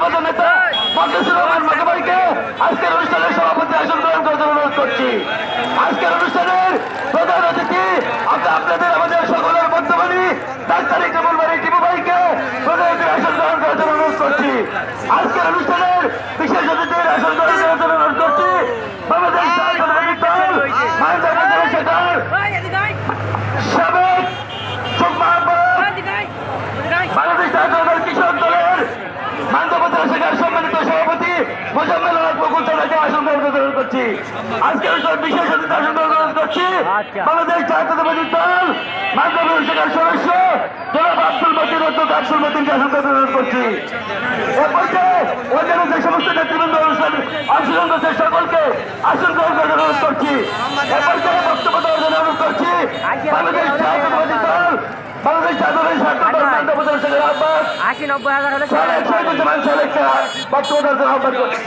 আমাদের নেতা মন্ত্রী রহমান মাকাবাইকে আজকের অনুষ্ঠানের সভাপতি আসন গ্রহণ করার জন্য অনুরোধ করছি। আজকের অনুষ্ঠানের প্রধান অতিথি আপনাদের আমাদের সকলের মধ্যমানি ডাক্তার ইকবাল বাড়ি টিপু ভাইকে প্রধান অতিথির আসন গ্রহণ করার জন্য অনুরোধ করছি। আজকের অনুষ্ঠানের বিশেষ অতিথির আসন গ্রহণ করার জন্য অনুরোধ করছি বাংলাদেশ জাতীয়তাবাদী দল মাননীয় প্রধান সেক্রেটারি সাবেক বাংলাদেশ জাতীয়তাবাদী কৃষক দলের মাননীয় শাখার সম্মানিত সভাপতি মোজাম্মেল হক বকুল তাকে আসন গ্রহণ করছি। আজকের বিশেষ অতিথি আসন গ্রহণ করছি বাংলাদেশ জাতীয়তাবাদী দল মাননীয় শাখার সদস্য জনাব আব্দুল মতিন অধ্যক্ষ আব্দুল মতিনকে আসন গ্রহণ করছি। এ পর্যায়ে অন্যান্য যে সমস্ত নেতৃবৃন্দ অনুষ্ঠান অংশগ্রহণ করছে সকলকে আসন গ্রহণ করার অনুরোধ করছি। এ পর্যায়ে বক্তব্য দেওয়ার জন্য অনুরোধ করছি বাংলাদেশ জাতীয়তাবাদী দল বাংলাদেশ জাতীয়তাবাদী ছাত্র দল মাননীয় প্রধান সেক্রেটারি আহ্বায়ক 80-90 হাজার হলে বক্তব্য দেওয়ার জন্য আহ্বান করছি।